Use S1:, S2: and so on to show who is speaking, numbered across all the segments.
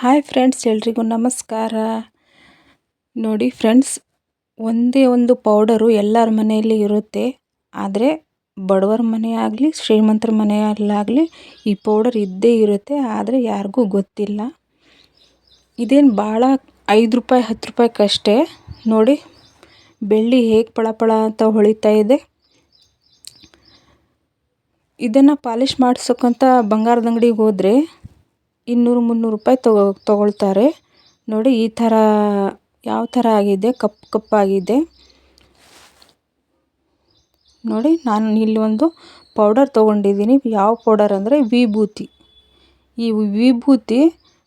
S1: Hi friends, ಎಲ್ರಿಗೂ ನಮಸ್ಕಾರ. ನೋಡಿ ಫ್ರೆಂಡ್ಸ್, ಒಂದೇ ಒಂದು ಪೌಡರು ಎಲ್ಲರ ಮನೆಯಲ್ಲಿ ಇರುತ್ತೆ. ಆದರೆ ಬಡವರ ಮನೆ ಆಗಲಿ ಶ್ರೀಮಂತರ ಮನೆಯಲ್ಲಾಗಲಿ ಈ ಪೌಡರ್ ಇದ್ದೇ ಇರುತ್ತೆ. ಆದರೆ ಯಾರಿಗೂ ಗೊತ್ತಿಲ್ಲ. ಇದೇನು ಭಾಳ 5 ರೂಪಾಯಿ 10 ರೂಪಾಯಿಗಷ್ಟೇ. ನೋಡಿ ಬೆಳ್ಳಿ ಹೇಗೆ ಪಳಪಳ ಅಂತ ಹೊಳಿತಾ ಇದೆ. ಇದನ್ನು ಪಾಲಿಷ್ ಮಾಡಿಸೋಕ್ಕಂತ ಬಂಗಾರದ ಅಂಗಡಿಗೆ ಹೋದರೆ 200-300 ರೂಪಾಯಿ ತಗೊಳ್ತಾರೆ. ನೋಡಿ ಈ ಥರ ಯಾವ ಥರ ಆಗಿದೆ, ಕಪ್ಪಾಗಿದೆ. ನೋಡಿ ನಾನು ಇಲ್ಲಿ ಒಂದು ಪೌಡರ್ ತೊಗೊಂಡಿದ್ದೀನಿ. ಯಾವ ಪೌಡರ್ ಅಂದರೆ ವಿಭೂತಿ. ಈ ವಿಭೂತಿ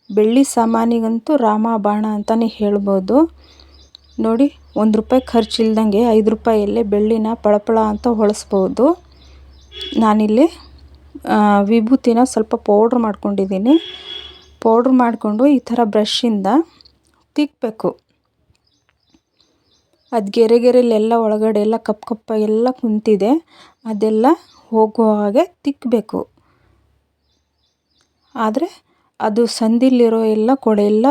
S1: ಬೆಳ್ಳಿ ಸಾಮಾನಿಗಂತೂ ರಾಮಬಾಣ ಅಂತಲೇ ಹೇಳ್ಬೋದು. ನೋಡಿ 1 ರೂಪಾಯಿ ಖರ್ಚಿಲ್ದಂಗೆ 5 ರೂಪಾಯಲ್ಲೇ ಬೆಳ್ಳಿನ ಪಳಪಳ ಅಂತ ಹೊಳಿಸ್ಬೋದು. ನಾನಿಲ್ಲಿ ವಿಭೂತಿನ ಸ್ವಲ್ಪ ಪೌಡ್ರ್ ಮಾಡ್ಕೊಂಡಿದ್ದೀನಿ. ಪೌಡ್ರ್ ಮಾಡಿಕೊಂಡು ಈ ಥರ ಬ್ರಷಿಂದ ತಿಕ್ಕಬೇಕು. ಅದು ಗೆರೆಗೆರೆಲೆಲ್ಲ ಒಳಗಡೆ ಎಲ್ಲ ಕಪ್ಪಾಗೆಲ್ಲ ಕುಂತಿದೆ, ಅದೆಲ್ಲ ಹೋಗೋ ಹಾಗೆ ತಿಕ್ಕಬೇಕು. ಆದರೆ ಅದು ಸಂದಿಲಿರೋ ಎಲ್ಲ ಕೊಳೆ ಎಲ್ಲ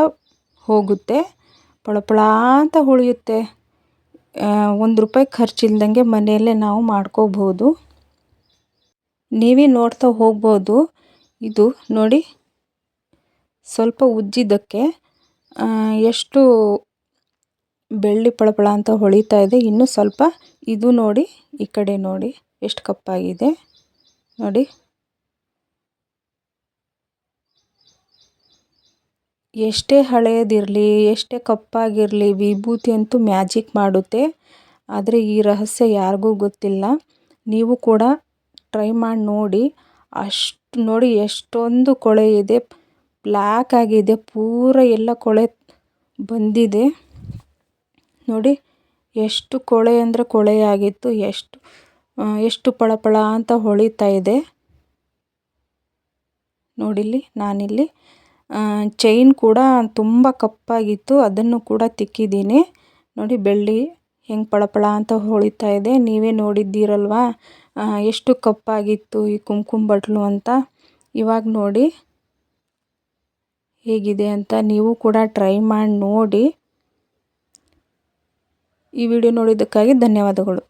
S1: ಹೋಗುತ್ತೆ, ಪಳಪಳ ಅಂತ ಹೊಳೆಯುತ್ತೆ. 1 ರೂಪಾಯಿ ಖರ್ಚಿಲ್ದಂಗೆ ಮನೆಯಲ್ಲೇ ನಾವು ಮಾಡ್ಕೋಬೋದು. ನೀವೇ ನೋಡ್ತಾ ಹೋಗ್ಬೋದು. ಇದು ನೋಡಿ ಸ್ವಲ್ಪ ಉಜ್ಜಿದ್ದಕ್ಕೆ ಎಷ್ಟು ಬೆಳ್ಳಿ ಪಳಪಳ ಅಂತ ಹೊಳಿತಾ ಇದೆ. ಇನ್ನೂ ಸ್ವಲ್ಪ ಇದು ನೋಡಿ, ಈ ಕಡೆ ನೋಡಿ ಎಷ್ಟು ಕಪ್ಪಾಗಿದೆ ನೋಡಿ. ಎಷ್ಟೇ ಹಳೆಯದಿರಲಿ, ಎಷ್ಟೇ ಕಪ್ಪಾಗಿರಲಿ, ವಿಭೂತಿ ಅಂತೂ ಮ್ಯಾಜಿಕ್ ಮಾಡುತ್ತೆ. ಆದರೆ ಈ ರಹಸ್ಯ ಯಾರಿಗೂ ಗೊತ್ತಿಲ್ಲ. ನೀವು ಕೂಡ ಟ್ರೈ ಮಾಡಿ ನೋಡಿ. ಅಷ್ಟು ನೋಡಿ ಎಷ್ಟೊಂದು ಕೊಳೆ ಇದೆ, ಬ್ಲ್ಯಾಕ್ ಆಗಿದೆ, ಪೂರ ಎಲ್ಲ ಕೊಳೆ ಬಂದಿದೆ. ನೋಡಿ ಎಷ್ಟು ಕೊಳೆ ಅಂದರೆ ಕೊಳೆ ಆಗಿತ್ತು, ಎಷ್ಟು ಪಳಪಳ ಅಂತ ಹೊಳಿತಾ ಇದೆ. ನೋಡಿಲ್ಲಿ ನಾನಿಲ್ಲಿ ಚೈನ್ ಕೂಡ ತುಂಬ ಕಪ್ಪಾಗಿತ್ತು, ಅದನ್ನು ಕೂಡ ತಿಕ್ಕಿದ್ದೀನಿ. ನೋಡಿ ಬೆಳ್ಳಿ ಹೆಂಗೆ ಪಳಪಳ ಅಂತ ಹೊಳಿತಾ ಇದೆ. ನೀವೇ ನೋಡಿದ್ದೀರಲ್ವಾ ಎಷ್ಟು ಕಪ್ಪಾಗಿತ್ತು ಈ ಕುಂಕುಮ ಬಟ್ಲು ಅಂತ. ಇವಾಗ ನೋಡಿ ಹೇಗಿದೆ ಅಂತ. ನೀವು ಕೂಡ ಟ್ರೈ ಮಾಡಿ ನೋಡಿ. ಈ ವಿಡಿಯೋ ನೋಡಿದ್ದಕ್ಕಾಗಿ ಧನ್ಯವಾದಗಳು.